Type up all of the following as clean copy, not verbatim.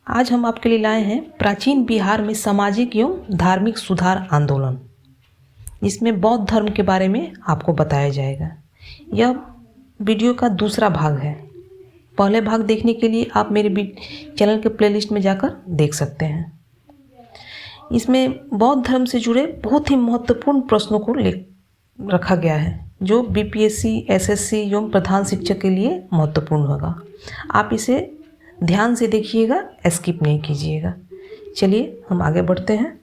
आज हम आपके लिए लाए हैं प्राचीन बिहार में सामाजिक एवं धार्मिक सुधार आंदोलन। इसमें बौद्ध धर्म के बारे में आपको बताया जाएगा। यह वीडियो का दूसरा भाग है। पहले भाग देखने के लिए आप मेरे चैनल के प्लेलिस्ट में जाकर देख सकते हैं। इसमें बौद्ध धर्म से जुड़े बहुत ही महत्वपूर्ण प्रश्नों को रखा गया है, जो बीपीएससी, एसएससी एवं प्रधान शिक्षक के लिए महत्वपूर्ण होगा। आप इसे ध्यान से देखिएगा, स्किप नहीं कीजिएगा। चलिए हम आगे बढ़ते हैं।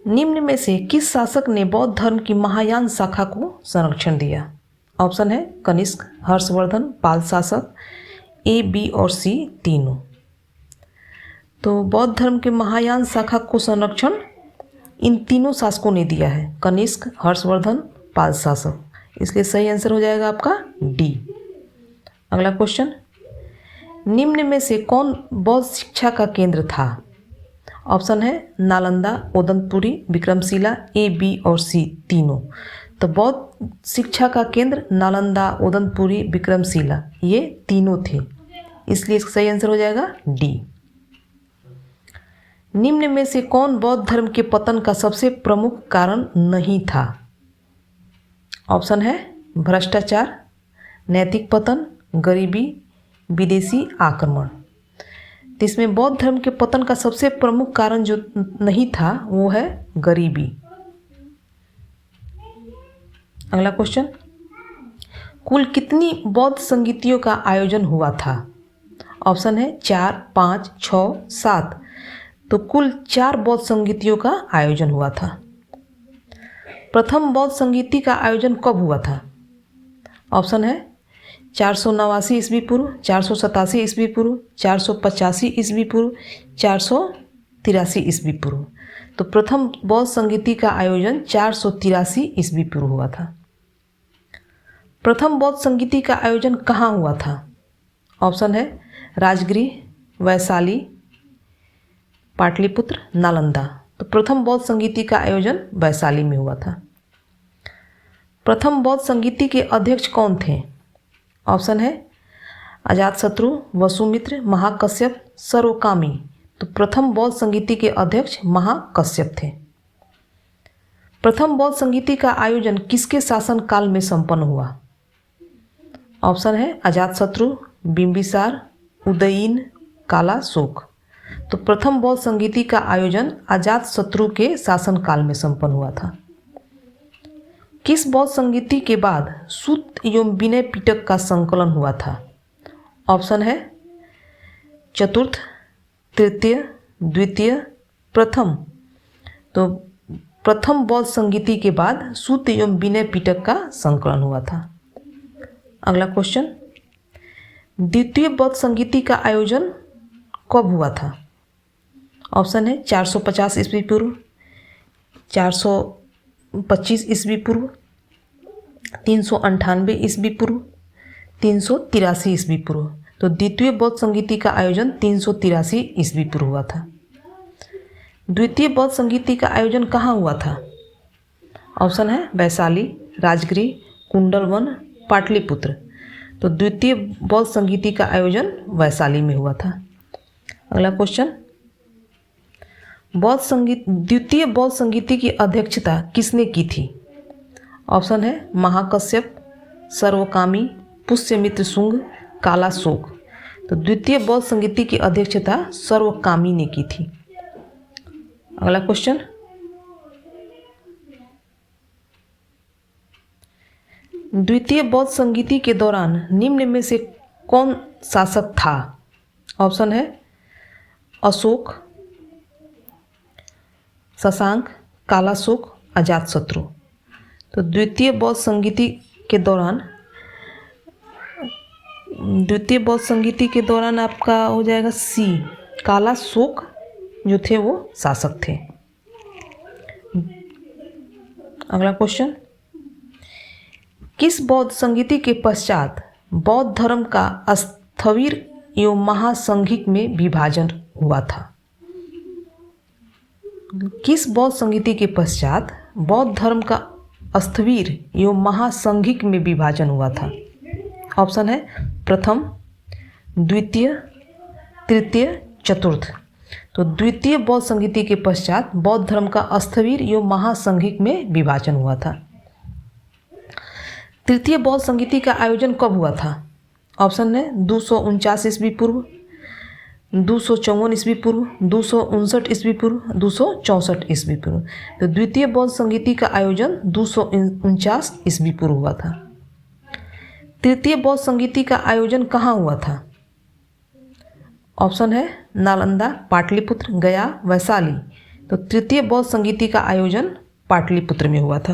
निम्न में से किस शासक ने बौद्ध धर्म की महायान शाखा को संरक्षण दिया? ऑप्शन है कनिष्क, हर्षवर्धन, पाल शासक, ए, बी और सी तीनों। तो बौद्ध धर्म के महायान शाखा को संरक्षण इन तीनों शासकों ने दिया है, कनिष्क, हर्षवर्धन, पाल शासक। इसलिए सही आंसर हो जाएगा आपका डी। अगला क्वेश्चन, निम्न में से कौन बौद्ध शिक्षा का केंद्र था? ऑप्शन है नालंदा, ओदंतपुरी, विक्रमशिला, ए, बी और सी तीनों। तो बौद्ध शिक्षा का केंद्र नालंदा, ओदंतपुरी, विक्रमशिला ये तीनों थे, इसलिए इसका सही आंसर हो जाएगा डी। निम्न में से कौन बौद्ध धर्म के पतन का सबसे प्रमुख कारण नहीं था? ऑप्शन है भ्रष्टाचार, नैतिक पतन, गरीबी, विदेशी आक्रमण। तो इसमें बौद्ध धर्म के पतन का सबसे प्रमुख कारण जो नहीं था वो है गरीबी। अगला क्वेश्चन, कुल कितनी बौद्ध संगीतियों का आयोजन हुआ था? ऑप्शन है 4, 5, 6, 7। तो कुल 4 बौद्ध संगीतियों का आयोजन हुआ था। प्रथम बौद्ध संगीति का आयोजन कब हुआ था? ऑप्शन है 489 ईस्वी पूर्व, 487 ईस्वी पूर्व, 485 ईस्वी पूर्व, 483 ईस्वी पूर्व। तो प्रथम बौद्ध संगीति का आयोजन 483 ईस्वी पूर्व हुआ था। प्रथम बौद्ध संगीति का आयोजन कहाँ हुआ था? ऑप्शन है राजगृह, वैशाली, पाटलिपुत्र, नालंदा। तो प्रथम बौद्ध संगीति का आयोजन वैशाली में हुआ था। प्रथम बौद्ध संगीति के अध्यक्ष कौन थे? ऑप्शन है अजातशत्रु, वसुमित्र, महाकश्यप, सर्वकामी। तो प्रथम बौद्ध संगीति के अध्यक्ष महाकश्यप थे। प्रथम बौद्ध संगीति का आयोजन किसके शासन काल में संपन्न हुआ? ऑप्शन है अजातशत्रु, बिंबिसार, उदयीन, कालाशोक। तो प्रथम बौद्ध संगीति का आयोजन अजातशत्रु के शासन काल में संपन्न हुआ था। किस बौद्ध संगीति के बाद सूत एवं विनय पिटक का संकलन हुआ था? ऑप्शन है चतुर्थ, तृतीय, द्वितीय, प्रथम। तो प्रथम बौद्ध संगीति के बाद सूत एवं विनय पिटक का संकलन हुआ था। अगला क्वेश्चन, द्वितीय बौद्ध संगीति का आयोजन कब हुआ था? ऑप्शन है 450 ईस्वी पूर्व, 425 ईस्वी पूर्व, 398 ईस्वी पूर्व, 383 ईस्वी पूर्व। तो द्वितीय बौद्ध संगीति का आयोजन 383 ईस्वी पूर्व हुआ था। द्वितीय बौद्ध संगीति का आयोजन कहाँ हुआ था? ऑप्शन है वैशाली, राजगृह, कुंडलवन, पाटलिपुत्र। तो द्वितीय बौद्ध संगीति का आयोजन वैशाली में हुआ था। अगला क्वेश्चन, द्वितीय बौद्ध संगीति की अध्यक्षता किसने की थी? ऑप्शन है महाकश्यप, सर्वकामी, पुष्यमित्र शुंग, कालाशोक। तो द्वितीय बौद्ध संगीति की अध्यक्षता सर्वकामी ने की थी। अगला क्वेश्चन, द्वितीय बौद्ध संगीति के दौरान निम्न में से कौन शासक था? ऑप्शन है अशोक, शशांक, कालाशोक, अजातशत्रु। तो द्वितीय बौद्ध संगीति के दौरान आपका हो जाएगा सी, कालाशोक जो थे वो शासक थे। अगला क्वेश्चन, किस बौद्ध संगीति के पश्चात बौद्ध धर्म का स्थविर एवं महासंघिक में विभाजन हुआ था? किस बौद्ध संगीति के पश्चात बौद्ध धर्म का स्थविर एवं महासंघिक में विभाजन हुआ था? ऑप्शन है प्रथम, द्वितीय, तृतीय, चतुर्थ। तो द्वितीय बौद्ध संगीति के पश्चात बौद्ध धर्म का स्थविर एवं महासंघिक में विभाजन हुआ था। तृतीय बौद्ध संगीति का आयोजन कब हुआ था? ऑप्शन है 249 ईस्वी पूर्व, 254 ईस्वी पूर्व, 259 ईस्वी पूर्व, 264 ईस्वी पूर्व। तो द्वितीय बौद्ध संगीति का आयोजन 249 ईस्वी पूर्व हुआ था। तृतीय बौद्ध संगीति का आयोजन कहाँ हुआ था? ऑप्शन है नालंदा, पाटलिपुत्र, गया, वैशाली। तो तृतीय बौद्ध संगीति का आयोजन पाटलिपुत्र में हुआ था।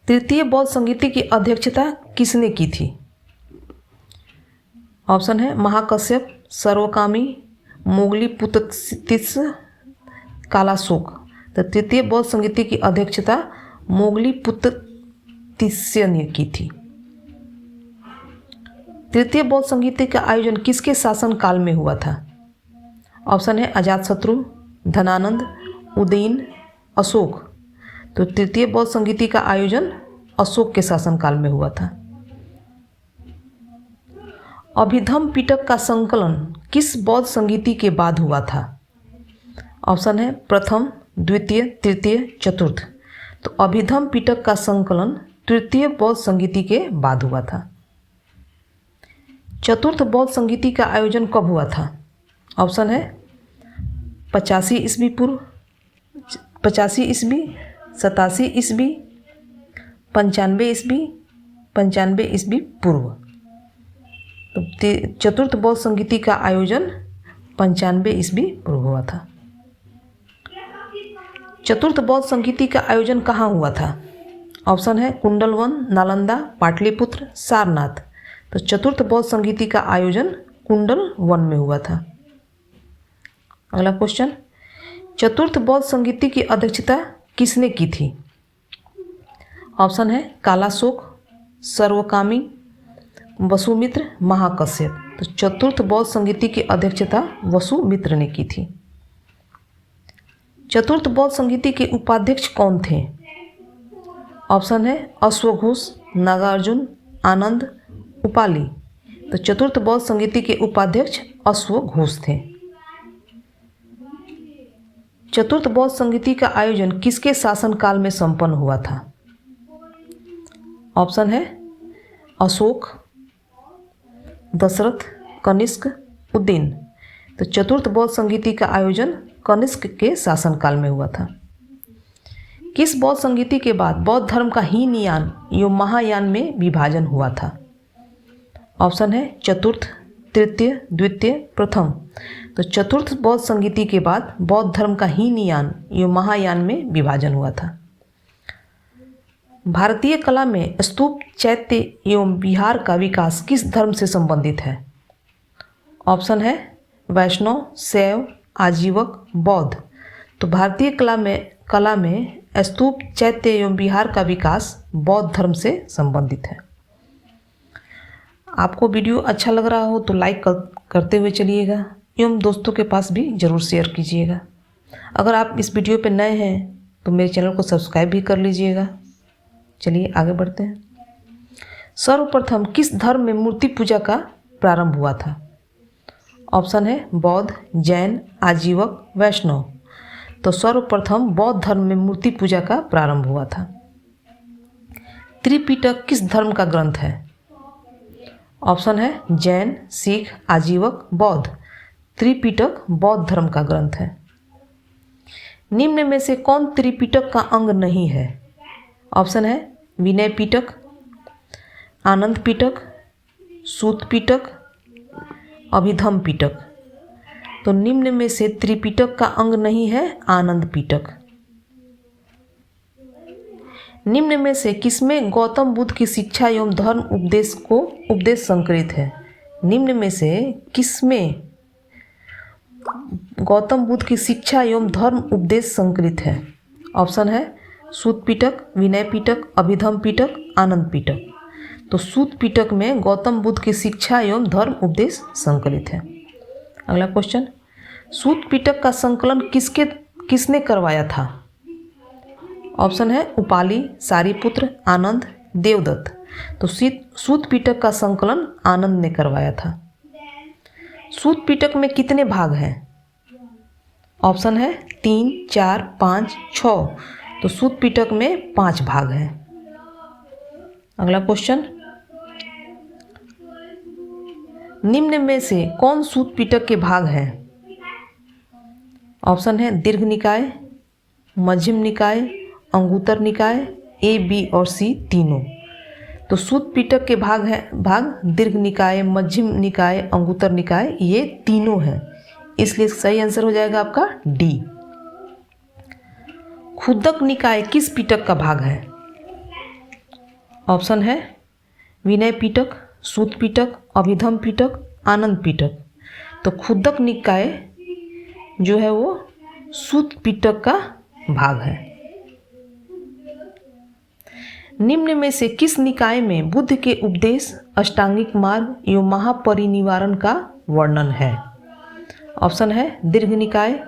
तृतीय बौद्ध संगीति की अध्यक्षता किसने की थी? ऑप्शन है महाकश्यप, सर्वकामी, मोगलीपुत्तिस्य, कालाशोक। तो तृतीय बौद्ध संगीति की अध्यक्षता मोगलीपुत्तिस्य ने की थी। तृतीय बौद्ध संगीति का आयोजन किसके शासन काल में हुआ था? ऑप्शन है अजातशत्रु, धनानंद, उदयन, अशोक। तो तृतीय बौद्ध संगीति का आयोजन अशोक के शासनकाल में हुआ था। अभिधम्म पिटक का संकलन किस बौद्ध संगीति के बाद हुआ था? ऑप्शन है प्रथम, द्वितीय, तृतीय, चतुर्थ। तो अभिधम्म पिटक का संकलन तृतीय बौद्ध संगीति के बाद हुआ था। चतुर्थ बौद्ध संगीति का आयोजन कब हुआ था? ऑप्शन है 85 ईस्वी पूर्व, 85 ईस्वी, 87 ईस्वी, 95 ईस्वी, 95 ईस्वी पूर्व। तो चतुर्थ बौद्ध संगीति का आयोजन 95 ईस्वी पूर्व हुआ था। चतुर्थ बौद्ध संगीति का आयोजन कहाँ हुआ था? ऑप्शन है कुंडलवन, नालंदा, पाटलिपुत्र, सारनाथ। तो चतुर्थ बौद्ध संगीति का आयोजन कुंडल वन में हुआ था। अगला क्वेश्चन, चतुर्थ बौद्ध संगीति की अध्यक्षता किसने की थी? ऑप्शन है कालाशोक, सर्वकामी, वसुमित्र, महाकश्यप। तो चतुर्थ बौद्ध संगीति की अध्यक्षता वसुमित्र ने की थी। चतुर्थ बौद्ध संगीति के उपाध्यक्ष कौन थे? ऑप्शन है अश्वघोष, नागार्जुन, आनंद, उपाली। तो चतुर्थ बौद्ध संगीति के उपाध्यक्ष अश्वघोष थे। चतुर्थ बौद्ध संगीति का आयोजन किसके शासनकाल में संपन्न हुआ था? ऑप्शन है अशोक, दशरथ, कनिष्क, उदयन। तो चतुर्थ बौद्ध संगीति का आयोजन कनिष्क के शासनकाल में हुआ था। किस बौद्ध संगीति के बाद बौद्ध धर्म का हीनयान एवं महायान में विभाजन हुआ था? ऑप्शन है चतुर्थ, तृतीय, द्वितीय, प्रथम। तो चतुर्थ बौद्ध संगीति के बाद बौद्ध धर्म का हीनयान एवं महायान में विभाजन हुआ था। भारतीय कला में स्तूप, चैत्य एवं विहार का विकास किस धर्म से संबंधित है? ऑप्शन है वैष्णव, शैव, आजीवक, बौद्ध। तो भारतीय कला में स्तूप, चैत्य एवं विहार का विकास बौद्ध धर्म से संबंधित है। आपको वीडियो अच्छा लग रहा हो तो लाइक करते हुए चलिएगा एवं दोस्तों के पास भी ज़रूर शेयर कीजिएगा। अगर आप इस वीडियो पर नए हैं तो मेरे चैनल को सब्सक्राइब भी कर लीजिएगा। चलिए आगे बढ़ते हैं। सर्वप्रथम किस धर्म में मूर्ति पूजा का प्रारंभ हुआ था? ऑप्शन है बौद्ध, जैन, आजीवक, वैष्णव। तो सर्वप्रथम बौद्ध धर्म में मूर्ति पूजा का प्रारंभ हुआ था। त्रिपिटक किस धर्म का ग्रंथ है? ऑप्शन है जैन, सिख, आजीवक, बौद्ध। त्रिपिटक बौद्ध धर्म का ग्रंथ है। निम्न में से कौन त्रिपिटक का अंग नहीं है? ऑप्शन है विनय पिटक, आनंद पिटक, सूत पिटक, अभिधम्म पिटक। तो निम्न में से त्रिपिटक का अंग नहीं है आनंद पिटक। निम्न में से किसमें गौतम बुद्ध की शिक्षा एवं धर्म उपदेश संकलित है? निम्न में से किसमें गौतम बुद्ध की शिक्षा एवं धर्म उपदेश संकलित है? ऑप्शन है सूत पिटक, विनय पिटक, अभिधम्म पिटक, आनंद पिटक। तो सूत पिटक में गौतम बुद्ध की शिक्षा एवं धर्म उपदेश संकलित है। अगला क्वेश्चन, सूत पिटक का संकलन किसने करवाया था? ऑप्शन है उपाली, सारीपुत्र, आनंद, देवदत्त। तो सूत पिटक का संकलन आनंद ने करवाया था। सूत पिटक में कितने भाग हैं? ऑप्शन है 3, 4, 5, 6। तो सूत पिटक में 5 भाग हैं। अगला क्वेश्चन, निम्न में से कौन सूत पिटक के भाग हैं? ऑप्शन है दीर्घ निकाय, मध्यम निकाय, अंगुत्तर निकाय, ए, बी और सी तीनों। तो सूत पिटक के भाग दीर्घ निकाय, मध्यम निकाय, अंगुत्तर निकाय, ये तीनों हैं। इसलिए सही आंसर हो जाएगा आपका डी। खुदक निकाय किस पिटक का भाग है? ऑप्शन है विनय पिटक, सूत पिटक, अभिधम पिटक, आनंद पिटक। तो खुदक निकाय जो है वो सूत पिटक का भाग है। निम्न में से किस निकाय में बुद्ध के उपदेश, अष्टांगिक मार्ग एवं महापरिनिवारण का वर्णन है? ऑप्शन है दीर्घ निकाय,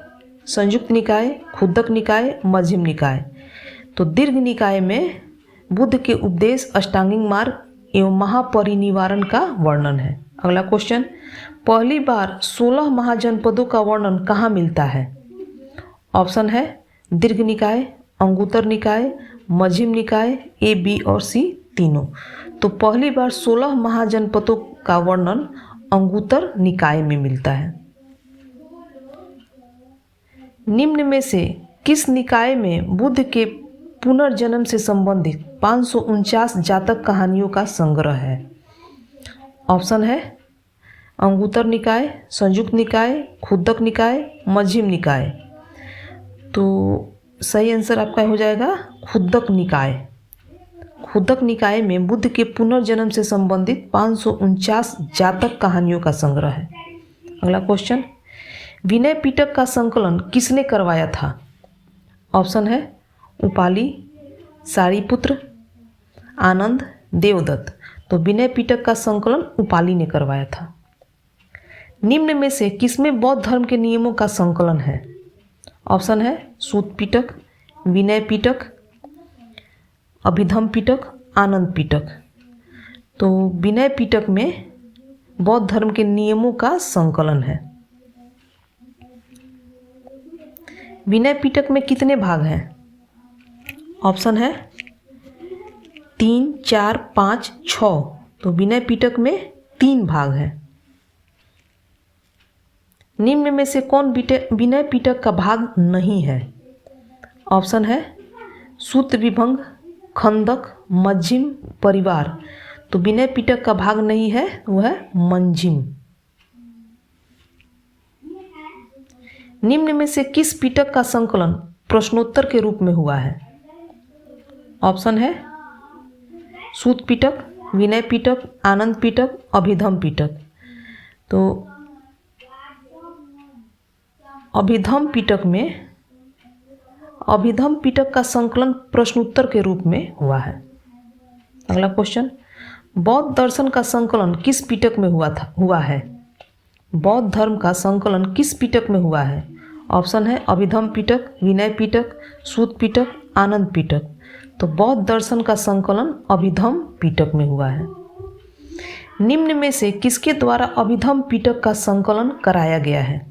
संयुक्त निकाय, खुदक निकाय, मध्यम निकाय। तो दीर्घ निकाय में बुद्ध के उपदेश, अष्टांगिक मार्ग एवं महापरिनिवारण का वर्णन है। अगला क्वेश्चन, पहली बार 16 महाजनपदों का वर्णन कहाँ मिलता है? ऑप्शन है दीर्घ निकाय, अंगुत्तर निकाय, मध्यम निकाय, ए, बी और सी तीनों। तो पहली बार 16 महाजनपदों का वर्णन अंगुत्तर निकाय में मिलता है। निम्न में से किस निकाय में बुद्ध के पुनर्जन्म से संबंधित 549 जातक कहानियों का संग्रह है? ऑप्शन है अंगुत्तर निकाय, संयुक्त निकाय, खुदक निकाय, मध्यम निकाय। तो सही आंसर आपका हो जाएगा खुदक निकाय। खुदक निकाय में बुद्ध के पुनर्जन्म से संबंधित 549 जातक कहानियों का संग्रह है। अगला क्वेश्चन, विनय पिटक का संकलन किसने करवाया था? ऑप्शन है उपाली, सारिपुत्र, आनंद, देवदत्त। तो विनय पिटक का संकलन उपाली ने करवाया था। निम्न में से किसमें बौद्ध धर्म के नियमों का संकलन है? ऑप्शन है सूत पिटक, विनय पिटक, अभिधम पिटक, आनंद पिटक। तो विनय पिटक में बौद्ध धर्म के नियमों का संकलन है। विनय पिटक में कितने भाग हैं? ऑप्शन है 3, 4, 5, 6। तो विनय पिटक में 3 भाग हैं। निम्न में से कौन विनय पिटक का भाग नहीं है? ऑप्शन है सूत विभंग, खंदक, मज्जिम, परिवार। तो विनय पिटक का भाग नहीं है, वह है मंजिम। निम्न में से किस पिटक का संकलन प्रश्नोत्तर के रूप में हुआ है? ऑप्शन है सूत पिटक, विनय पिटक, आनंद पिटक, अभिधम पिटक। तो अभिधम पिटक का संकलन प्रश्नोत्तर के रूप में हुआ है। अगला क्वेश्चन, बौद्ध दर्शन का संकलन किस पिटक में हुआ है? बौद्ध धर्म का संकलन किस पिटक में हुआ है? ऑप्शन है अभिधम पिटक, विनय पिटक, सूत पिटक, आनंद पिटक। तो बौद्ध दर्शन का संकलन अभिधम पिटक में हुआ है। निम्न में से किसके द्वारा अभिधम पिटक का संकलन कराया गया है?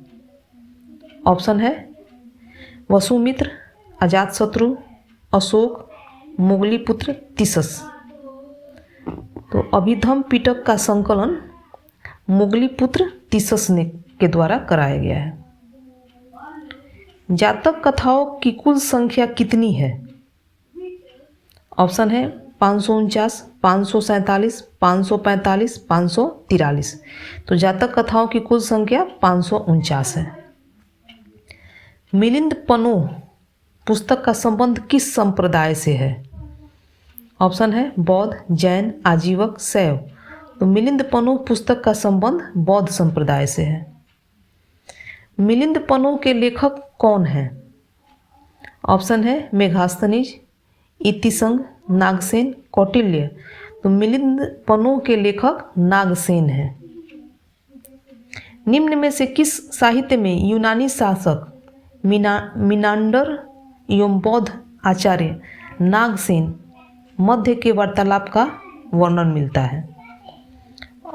ऑप्शन है वसुमित्र, अजातशत्रु, अशोक, मुगलीपुत्र, तिसस। तो अभिधम पिटक का संकलन मुगलीपुत्र तिसस के द्वारा कराया गया है। जातक कथाओं की कुल संख्या कितनी है? ऑप्शन है 549, 547, 545, 543। तो जातक कथाओं की कुल संख्या 549 है। मिलिंद पनो पुस्तक का संबंध किस संप्रदाय से है? ऑप्शन है बौद्ध, जैन, आजीवक, शैव। तो मिलिंद पनो पुस्तक का संबंध बौद्ध संप्रदाय से है। मिलिंद पनो के लेखक कौन हैं? ऑप्शन है मेघास्तनीज, इतिसंग, नागसेन, कौटिल्य। तो मिलिंद पनो के लेखक नागसेन हैं। निम्न में से किस साहित्य में यूनानी शासक मिनांडर एवं बौद्ध आचार्य नागसेन मध्य के वार्तालाप का वर्णन मिलता है?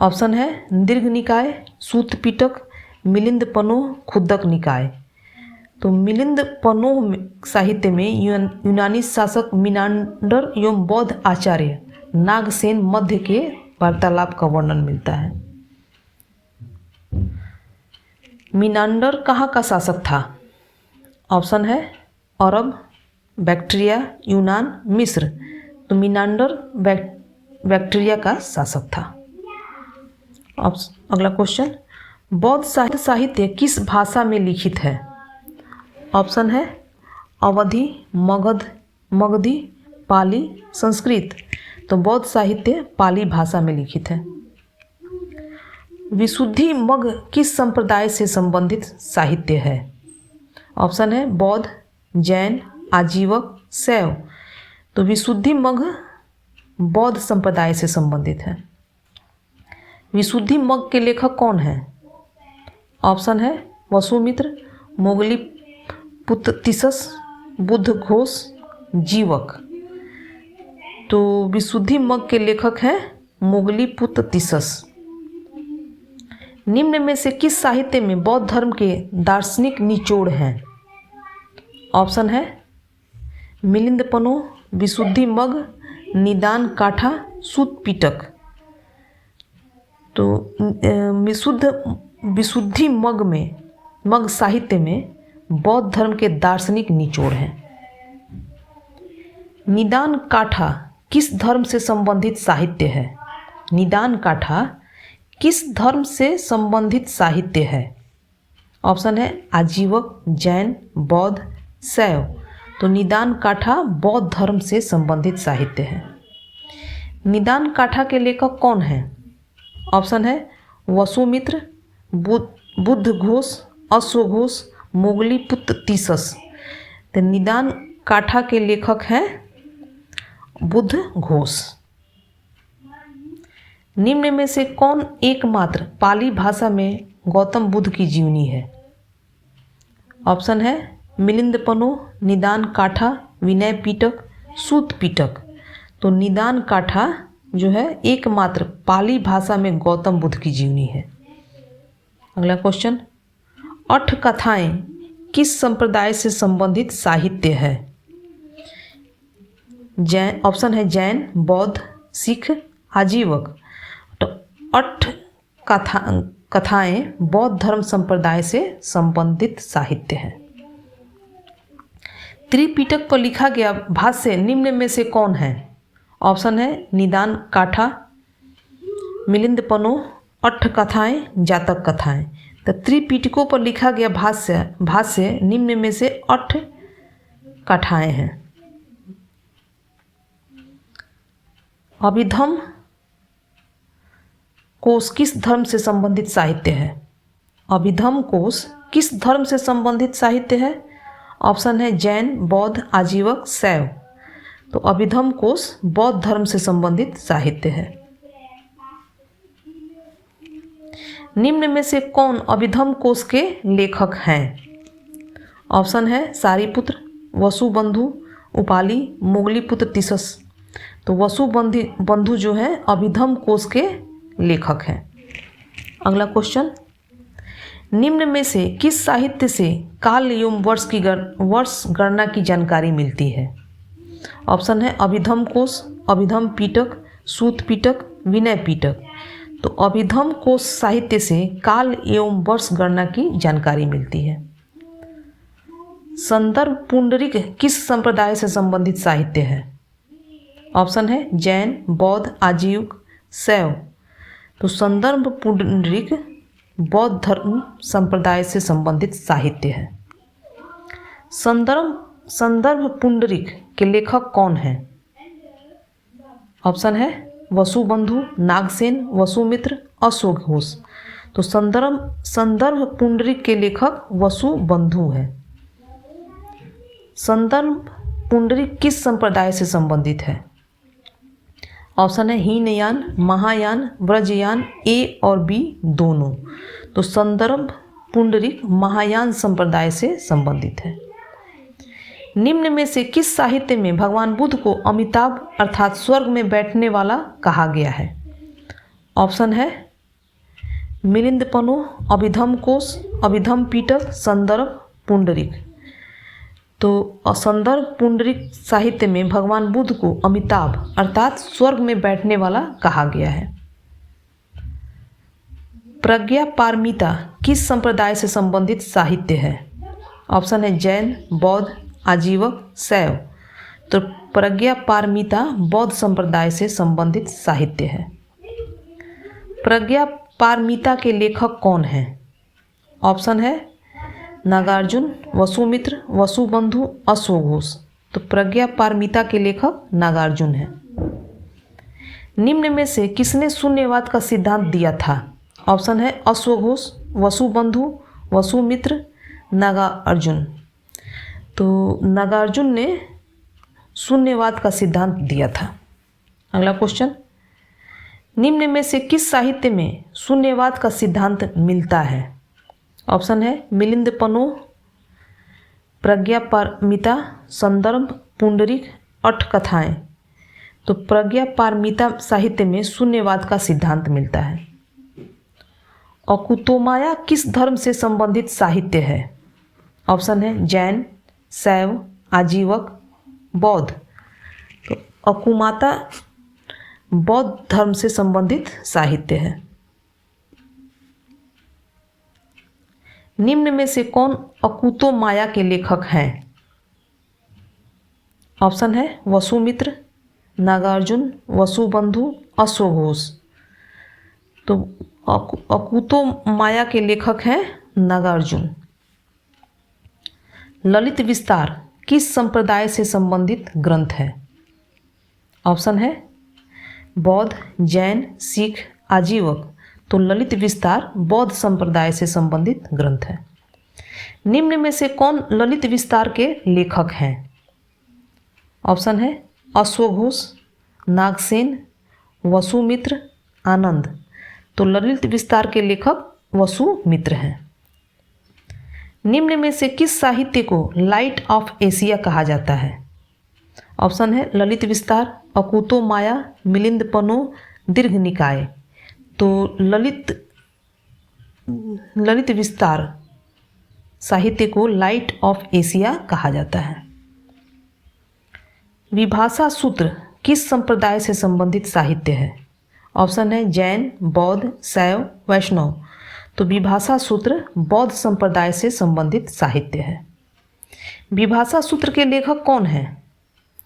ऑप्शन है दीर्घ निकाय, सूत पिटक, मिलिंद पनोह, खुद्दक निकाय। तो मिलिंद पनोह साहित्य में यूनानी शासक मिनांडर एवं बौद्ध आचार्य नागसेन मध्य के वार्तालाप का वर्णन मिलता है। मिनांडर कहाँ का शासक था? ऑप्शन है अरब, बैक्ट्रिया, यूनान, मिस्र। तो मिनांडर बैक्ट्रिया का शासक था। अगला क्वेश्चन, बौद्ध साहित्य किस भाषा में लिखित है? ऑप्शन है अवधी, मगधी, पाली, संस्कृत। तो बौद्ध साहित्य पाली भाषा में लिखित है। विशुद्धि मग किस संप्रदाय से संबंधित साहित्य है? ऑप्शन है बौद्ध, जैन, आजीवक, शैव। तो विशुद्धि मग बौद्ध संप्रदाय से संबंधित है। विशुद्धि मग के लेखक कौन है? ऑप्शन है वसुमित्र, मोगली पुत्तिसस, बुद्ध घोष, जीवक। तो विशुद्धि मग के लेखक हैं मोगली पुत्तिसस। निम्न में से किस साहित्य में बौद्ध धर्म के दार्शनिक निचोड़ हैं? ऑप्शन है मिलिंद पनोह, विशुद्धि मग, निदान काठा, सूत पिटक। तो विशुद्धि मग साहित्य में बौद्ध धर्म के दार्शनिक निचोड़ हैं। निदान काठा किस धर्म से संबंधित साहित्य है? निदान काठा किस धर्म से संबंधित साहित्य है? ऑप्शन है आजीवक, जैन, बौद्ध, शैव। तो निदान काठा बौद्ध धर्म से संबंधित साहित्य है। निदान काठा के लेखक कौन हैं? ऑप्शन है वसुमित्र, बुद्ध घोष, अश्वघोष, मोगली पुत्तिसस। तो निदान काठा के लेखक हैं बुद्ध घोष। निम्न में से कौन एकमात्र पाली भाषा में गौतम बुद्ध की जीवनी है? ऑप्शन है मिलिंद पनोह, निदान काठा, विनय पिटक, सूत पिटक। तो निदान काठा जो है एकमात्र पाली भाषा में गौतम बुद्ध की जीवनी है। अगला क्वेश्चन, अठ कथाएं किस संप्रदाय से संबंधित साहित्य है? जैन। ऑप्शन है जैन, बौद्ध, सिख, आजीवक। तो अठ कथाएं बौद्ध धर्म संप्रदाय से संबंधित साहित्य है। त्रिपिटक पर लिखा गया भाष्य निम्न में से कौन है? ऑप्शन है निदान काठा, मिलिंद पनोह, अठ कथाएं, जातक कथाएं। तो त्रिपिटकों पर लिखा गया भाष्य निम्न में से अठ कथाएं हैं। अभिधम कोश किस धर्म से संबंधित साहित्य है? अभिधम कोश किस धर्म से संबंधित साहित्य है? ऑप्शन है जैन, बौद्ध, आजीवक, शैव। तो अभिधम कोश बौद्ध धर्म से संबंधित साहित्य है। निम्न में से कौन अभिधम कोश के लेखक हैं? ऑप्शन है सारिपुत्र, वसुबंधु, उपाली, मोगली पुत्तिसस। तो वसुबंधु जो है अभिधम कोश के लेखक हैं। अगला क्वेश्चन, निम्न में से किस साहित्य से काल एवं वर्ष गणना की जानकारी मिलती है? ऑप्शन है अभिधम कोश, अभिधम पिटक, सूत पिटक, विनय पिटक। तो अभिधम कोश साहित्य से काल एवं वर्ष गणना की जानकारी मिलती है। संदर्भ पुंडरिक किस संप्रदाय से संबंधित साहित्य है? ऑप्शन है जैन, बौद्ध, आजीवक, शैव। तो संदर्भ पुंडरिक बौद्ध धर्म संप्रदाय से संबंधित साहित्य है। संदर्भ पुंडरिक के लेखक कौन हैं? ऑप्शन है वसुबंधु, नागसेन, वसुमित्र, अश्वघोष। तो संदर्भ पुंडरिक के लेखक वसुबंधु हैं। संदर्भ पुंडरिक किस संप्रदाय से संबंधित है? ऑप्शन है हीनयान, महायान, व्रजयान, ए और बी दोनों। तो संदर्भ पुंडरिक महायान संप्रदाय से संबंधित है। निम्न में से किस साहित्य में भगवान बुद्ध को अमिताभ अर्थात स्वर्ग में बैठने वाला कहा गया है? ऑप्शन है मिलिंद पनु, अभिधम कोश, अभिधम पीटक, संदर्भ पुंडरीक। तो संदर्भ पुंडरीक साहित्य में भगवान बुद्ध को अमिताभ अर्थात स्वर्ग में बैठने वाला कहा गया है। प्रज्ञा पारमिता किस संप्रदाय से संबंधित साहित्य है? ऑप्शन है जैन, बौद्ध, आजीवक, शैव। तो प्रज्ञा पारमिता बौद्ध संप्रदाय से संबंधित साहित्य है। प्रज्ञा पारमिता के लेखक कौन हैं? ऑप्शन है नागार्जुन, वसुमित्र, वसुबंधु, अश्वघोष। तो प्रज्ञा पारमिता के लेखक नागार्जुन हैं। निम्न में से किसने शून्यवाद का सिद्धांत दिया था? ऑप्शन है अश्वघोष, वसुबंधु, वसुमित्र, नागार्जुन। तो नागार्जुन ने शून्यवाद का सिद्धांत दिया था। अगला क्वेश्चन, निम्न में से किस साहित्य में शून्यवाद का सिद्धांत मिलता है? ऑप्शन है मिलिंद पनु, प्रज्ञा पारमिता, संदर्भ पुंडरीक, अठ कथाएं। तो प्रज्ञा पारमिता साहित्य में शून्यवाद का सिद्धांत मिलता है। अकुतोमाया किस धर्म से संबंधित साहित्य है? ऑप्शन है जैन, शैव, आजीवक, बौद्ध। तो अकुमाता बौद्ध धर्म से संबंधित साहित्य है। निम्न में से कौन अकुतो माया के लेखक हैं? ऑप्शन है वसुमित्र, नागार्जुन, वसुबंधु, अश्वघोष। तो अकुतो माया के लेखक हैं नागार्जुन। ललित विस्तार किस संप्रदाय से संबंधित ग्रंथ है? ऑप्शन है बौद्ध, जैन, सिख, आजीवक। तो ललित विस्तार बौद्ध संप्रदाय से संबंधित ग्रंथ है। निम्न में से कौन ललित विस्तार के लेखक हैं? ऑप्शन है अश्वघोष, नागसेन, वसुमित्र, आनंद। तो ललित विस्तार के लेखक वसुमित्र हैं। निम्न में से किस साहित्य को लाइट ऑफ एशिया कहा जाता है? ऑप्शन है ललित विस्तार, अकुतो माया, मिलिंद पनु, दीर्घ निकाय। तो ललित विस्तार साहित्य को लाइट ऑफ एशिया कहा जाता है। विभाषा सूत्र किस संप्रदाय से संबंधित साहित्य है? ऑप्शन है जैन, बौद्ध, शैव, वैष्णव। तो विभाषा सूत्र बौद्ध संप्रदाय से संबंधित साहित्य है। विभाषा सूत्र के लेखक कौन हैं?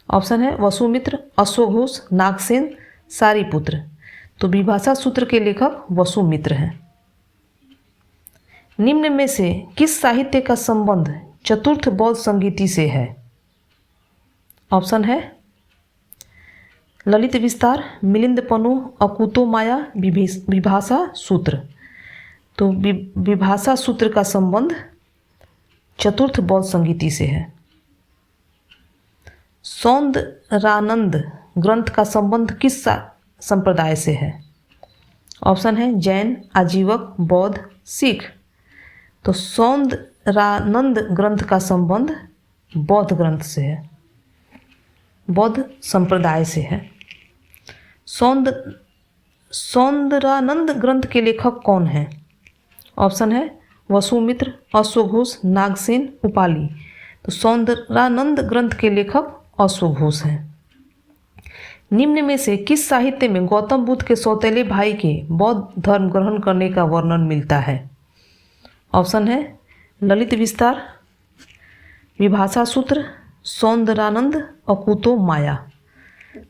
ऑप्शन है वसुमित्र, अश्वघोष, नागसेन, सारिपुत्र। तो विभाषा सूत्र के लेखक वसुमित्र हैं। निम्न में से किस साहित्य का संबंध चतुर्थ बौद्ध संगीति से है? ऑप्शन है ललित विस्तार, मिलिंद पनु, अकुतो माया, विभाषा सूत्र। तो विभाषा सूत्र का संबंध चतुर्थ बौद्ध संगीति से है। सौंदरानंद ग्रंथ का संबंध किस संप्रदाय से है? ऑप्शन है जैन, आजीवक, बौद्ध, सिख। तो सौंदरानंद ग्रंथ का संबंध बौद्ध ग्रंथ से है, बौद्ध संप्रदाय से है। सौंदरानंद ग्रंथ के लेखक कौन हैं? ऑप्शन है वसुमित्र, अश्वघोष, नागसेन, उपाली। तो सौंदरानंद ग्रंथ के लेखक अश्वघोष हैं। निम्न में से किस साहित्य में गौतम बुद्ध के सौतेले भाई के बौद्ध धर्म ग्रहण करने का वर्णन मिलता है? ऑप्शन है ललित विस्तार, विभाषा सूत्र, सौंदरानंद, अकुतो माया।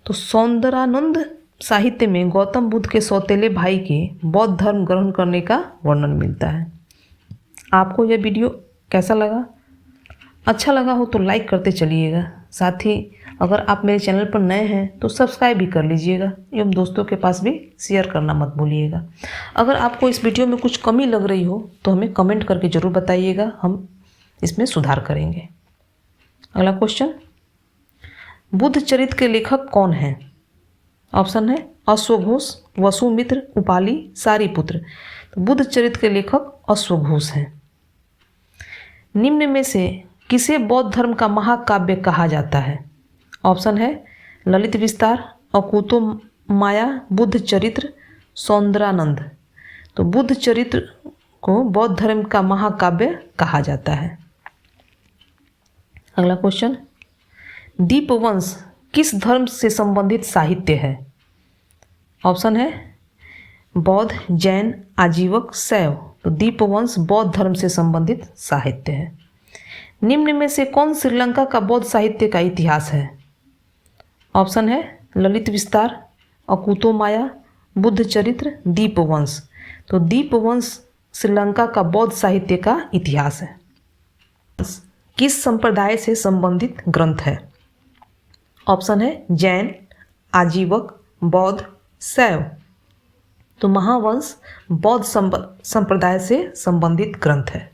तो सौंदरानंद साहित्य में गौतम बुद्ध के सौतेले भाई के बौद्ध धर्म ग्रहण करने का वर्णन मिलता है। आपको यह वीडियो कैसा लगा? अच्छा लगा हो तो लाइक करते चलिएगा। साथ ही अगर आप मेरे चैनल पर नए हैं तो सब्सक्राइब भी कर लीजिएगा एवं दोस्तों के पास भी शेयर करना मत भूलिएगा। अगर आपको इस वीडियो में कुछ कमी लग रही हो तो हमें कमेंट करके ज़रूर बताइएगा, हम इसमें सुधार करेंगे। अगला क्वेश्चन, बुद्ध चरित्र के लेखक कौन हैं? ऑप्शन है अश्वघोष, वसुमित्र, उपाली, सारिपुत्र। तो बुद्ध चरित्र के लेखक अश्वघोष हैं। निम्न में से किसे बौद्ध धर्म का महाकाव्य कहा जाता है? ऑप्शन है ललित विस्तार, अकुतो माया, बुद्ध चरित्र, सौंदरानंद। तो बुद्ध चरित्र को बौद्ध धर्म का महाकाव्य कहा जाता है। अगला क्वेश्चन, दीपवंश किस धर्म से संबंधित साहित्य है? ऑप्शन है बौद्ध, जैन, आजीवक, शैव। तो दीपवंश बौद्ध धर्म से संबंधित साहित्य है। निम्न में से कौन श्रीलंका का बौद्ध साहित्य का इतिहास है? ऑप्शन है ललित विस्तार, अकुतो माया, बुद्ध चरित्र, दीपवंश। तो दीपवंश श्रीलंका का बौद्ध साहित्य का इतिहास है। किस संप्रदाय से संबंधित ग्रंथ है? ऑप्शन है जैन, आजीवक, बौद्ध, शैव। तो महावंश बौद्ध संप्रदाय से संबंधित ग्रंथ है।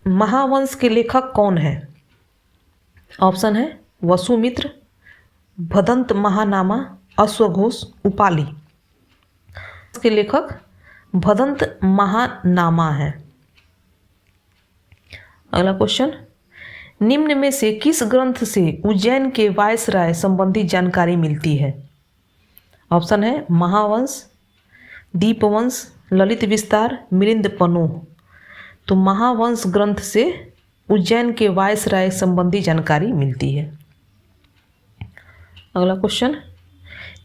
महावंश के लेखक कौन है? ऑप्शन है वसुमित्र, भदंत महानामा, अश्वघोष, उपाली। इसके लेखक भदंत महानामा है। अगला क्वेश्चन, निम्न में से किस ग्रंथ से उज्जैन के वायसराय संबंधी जानकारी मिलती है? ऑप्शन है महावंश, दीपवंश, ललित विस्तार, मिलिंद पनोह। तो महावंश ग्रंथ से उज्जैन के वायसराय संबंधी जानकारी मिलती है। अगला क्वेश्चन,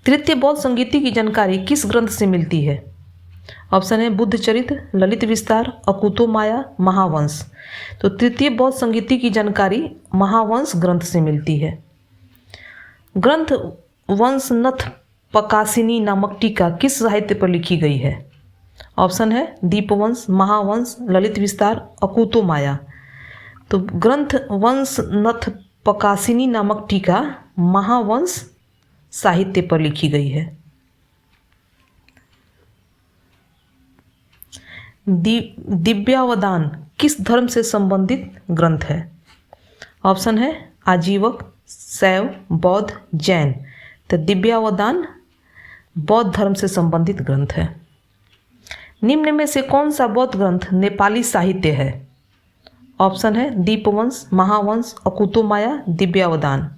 तृतीय बौद्ध संगीति की जानकारी किस ग्रंथ से मिलती है? ऑप्शन है बुद्ध चरित्र, ललित विस्तार, अकुतो माया, महावंश। तो तृतीय बौद्ध संगीति की जानकारी महावंश ग्रंथ से मिलती है। ग्रंथ वंशनथ पकासिनी नामक टीका किस साहित्य पर लिखी गई है? ऑप्शन है दीपवंश, महावंश, ललित विस्तार, अकुतो माया। तो ग्रंथ वंशनथ पकासिनी नामक टीका महावंश साहित्य पर लिखी गई है। दिव्यावदान किस धर्म से संबंधित ग्रंथ है? ऑप्शन है आजीवक, शैव, बौद्ध, जैन। तो दिव्यावदान बौद्ध धर्म से संबंधित ग्रंथ है। निम्न में से कौन सा बौद्ध ग्रंथ नेपाली साहित्य है? ऑप्शन है दीपवंश, महावंश, अकुतो माया, दिव्यावदान।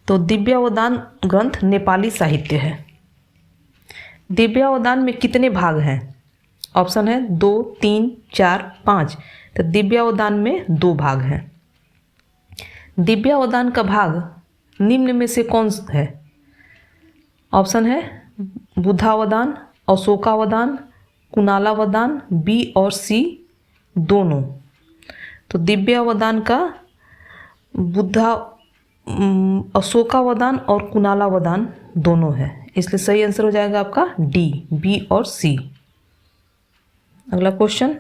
तो दिव्यावदान ग्रंथ नेपाली साहित्य है। दिव्यावदान में कितने भाग हैं? ऑप्शन है 2, 3, 4, 5। तो दिव्यावदान में 2 भाग हैं। दिव्यावदान का भाग निम्न में से कौन है? ऑप्शन है बुद्धावदान, अशोकावदान, कुणालावदान, बी और सी दोनों। तो दिव्यावदान का अशोकावदान और कुणालावदान दोनों है, इसलिए सही आंसर हो जाएगा आपका डी, बी और सी। अगला क्वेश्चन,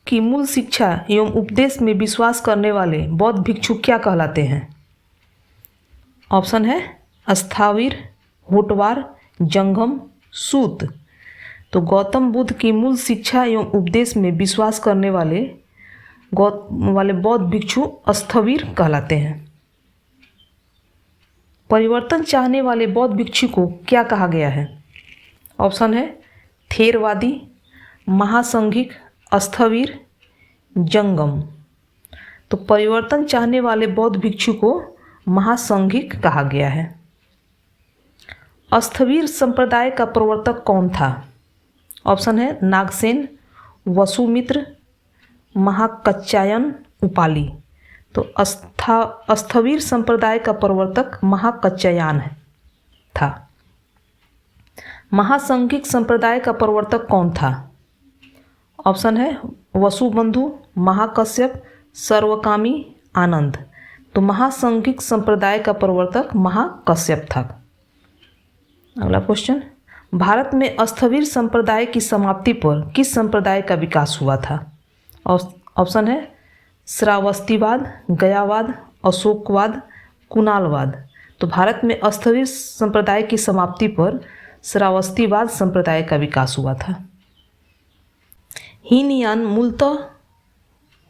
कि मूल शिक्षा एवं उपदेश में विश्वास करने वाले बौद्ध भिक्षु क्या कहलाते हैं? ऑप्शन है अस्थावीर, होटवार, जंगम, सूत। तो गौतम बुद्ध की मूल शिक्षा एवं उपदेश में विश्वास करने वाले बौद्ध भिक्षु अस्थवीर कहलाते हैं। परिवर्तन चाहने वाले बौद्ध भिक्षु को क्या कहा गया है? ऑप्शन है थेरवादी, महासंघिक, अस्थवीर, जंगम। तो परिवर्तन चाहने वाले बौद्ध भिक्षु को महासंघिक कहा गया है। अस्थवीर संप्रदाय का प्रवर्तक कौन था? ऑप्शन है नागसेन, वसुमित्र, महाकच्चायन, उपाली। तो अस्थवीर संप्रदाय का प्रवर्तक महाकच्चायन था। महासंघिक संप्रदाय का प्रवर्तक कौन था? ऑप्शन है वसुबंधु, महाकश्यप, सर्वकामी, आनंद। तो महासंघिक संप्रदाय का प्रवर्तक महाकश्यप था। अगला क्वेश्चन, भारत में अस्थवीर संप्रदाय की समाप्ति पर किस संप्रदाय का विकास हुआ था? ऑप्शन है श्रावस्तीवाद, गयावाद, अशोकवाद, कुणालवाद। तो भारत में अस्थवीर संप्रदाय की समाप्ति पर श्रावस्तीवाद संप्रदाय का विकास हुआ था। हीनयान मूलतः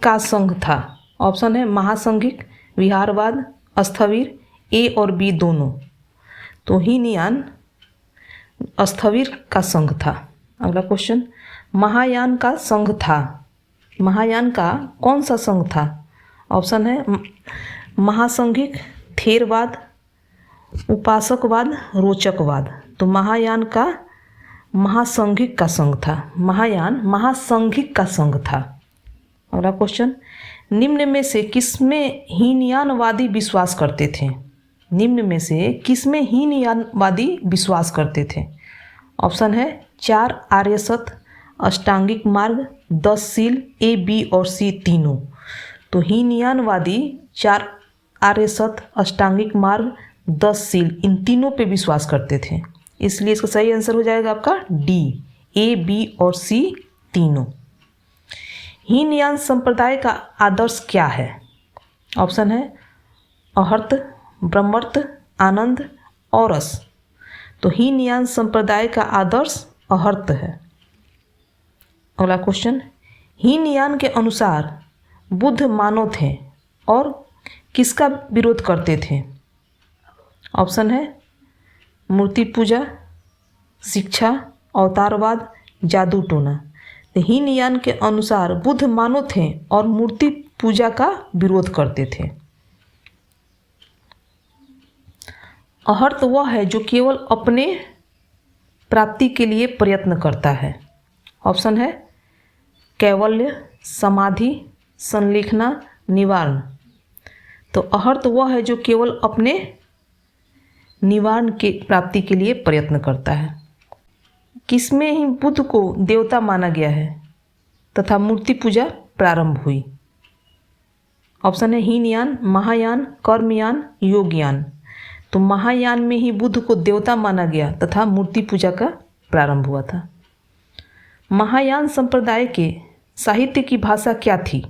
का संघ था। ऑप्शन है महासंघिक, विहारवाद, अस्थवीर, ए और बी दोनों। तो हीनयान अस्थवीर का संघ था। अगला क्वेश्चन, महायान का संघ था। महायान का कौन सा संघ था? ऑप्शन है महासंघिक, थेरवाद, उपासकवाद, रोचकवाद। तो महायान का महासंघिक का संघ था। महायान महासंघिक का संघ था। अगला क्वेश्चन, निम्न में से किसमें हीनयानवादी विश्वास करते थे? निम्न में से किसमें हीनयानवादी विश्वास करते थे? ऑप्शन है 4 आर्य सत्य, अष्टांगिक मार्ग, 10 शील, ए, बी और सी तीनों। तो हीनयानवादी 4 आर्य सत्य, अष्टांगिक मार्ग, 10 शील, इन तीनों पे विश्वास करते थे। इसलिए इसका सही आंसर हो जाएगा आपका डी, ए, बी और सी तीनों। हीनयान संप्रदाय का आदर्श क्या है? ऑप्शन है अहर्त, ब्रह्मर्त, आनंद और रस। तो हीनयान संप्रदाय का आदर्श अहर्त है। अगला क्वेश्चन, हीनयान के अनुसार बुद्ध मानव थे और किसका विरोध करते थे? ऑप्शन है मूर्ति पूजा, शिक्षा, अवतारवाद, जादू टोना। तो हीनयान के अनुसार बुद्ध मानव थे और मूर्ति पूजा का विरोध करते थे। अहर्त वह है जो केवल अपने प्राप्ति के लिए प्रयत्न करता है। ऑप्शन है कैवल्य, समाधि, संलेखना, निवारण। तो अहर्त वह है जो केवल अपने निवारण के प्राप्ति के लिए प्रयत्न करता है। किसमें ही बुद्ध को देवता माना गया है तथा मूर्ति पूजा प्रारंभ हुई? ऑप्शन है हीनयान, महायान, कर्मयान, योगयान। तो महायान में ही बुद्ध को देवता माना गया तथा मूर्ति पूजा का प्रारंभ हुआ था। महायान संप्रदाय के साहित्य की भाषा क्या थी?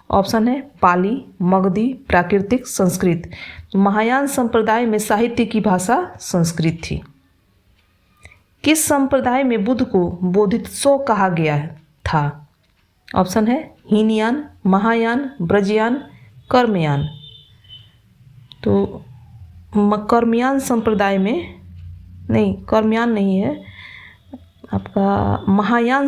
ऑप्शन है पाली, मगधी, प्राकृतिक, संस्कृत। महायान संप्रदाय में साहित्य की भाषा संस्कृत थी। किस संप्रदाय में बुद्ध को बोधिसत्व कहा गया था? ऑप्शन है हीनयान, महायान, ब्रजयान, कर्मयान। तो कर्मयान संप्रदाय में नहीं, कर्मयान नहीं है आपका, महायान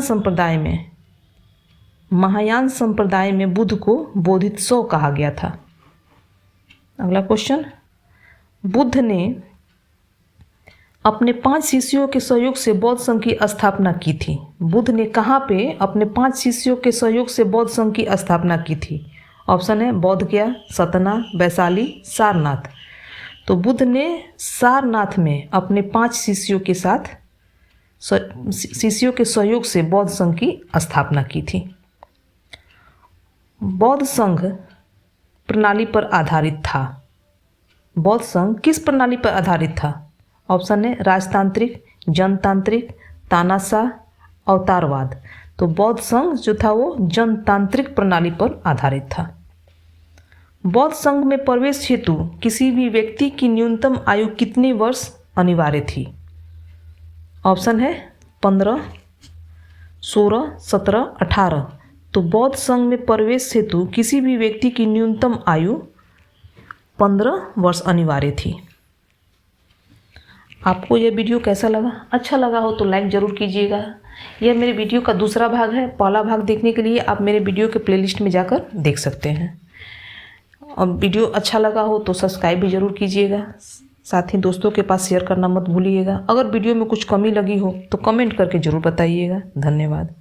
संप्रदाय में बुद्ध को बोधिसत्व कहा गया था। अगला क्वेश्चन, बुद्ध ने अपने 5 शिष्यों के सहयोग से बौद्ध संघ की स्थापना की थी। बुद्ध ने कहाँ पे अपने 5 शिष्यों के सहयोग से बौद्ध संघ की स्थापना की थी? ऑप्शन है बोध गया, सतना, वैशाली, सारनाथ। तो बुद्ध ने सारनाथ में अपने 5 शिष्यों के सहयोग से बौद्ध संघ की स्थापना की थी। बौद्ध संघ प्रणाली पर आधारित था। बौद्ध संघ किस प्रणाली पर आधारित था? ऑप्शन है राजतांत्रिक, जनतांत्रिक, तानाशाह, अवतारवाद। तो बौद्ध संघ जो था वो जनतांत्रिक प्रणाली पर आधारित था। बौद्ध संघ में प्रवेश हेतु किसी भी व्यक्ति की न्यूनतम आयु कितने वर्ष अनिवार्य थी? ऑप्शन है 15, 16, 17, 18। तो बौद्ध संघ में प्रवेश हेतु किसी भी व्यक्ति की न्यूनतम आयु 15 वर्ष अनिवार्य थी। आपको यह वीडियो कैसा लगा? अच्छा लगा हो तो लाइक ज़रूर कीजिएगा। यह मेरे वीडियो का दूसरा भाग है। पहला भाग देखने के लिए आप मेरे वीडियो के प्लेलिस्ट में जाकर देख सकते हैं। और वीडियो अच्छा लगा हो तो सब्सक्राइब भी ज़रूर कीजिएगा। साथ ही दोस्तों के पास शेयर करना मत भूलिएगा। अगर वीडियो में कुछ कमी लगी हो तो कमेंट करके ज़रूर बताइएगा। धन्यवाद।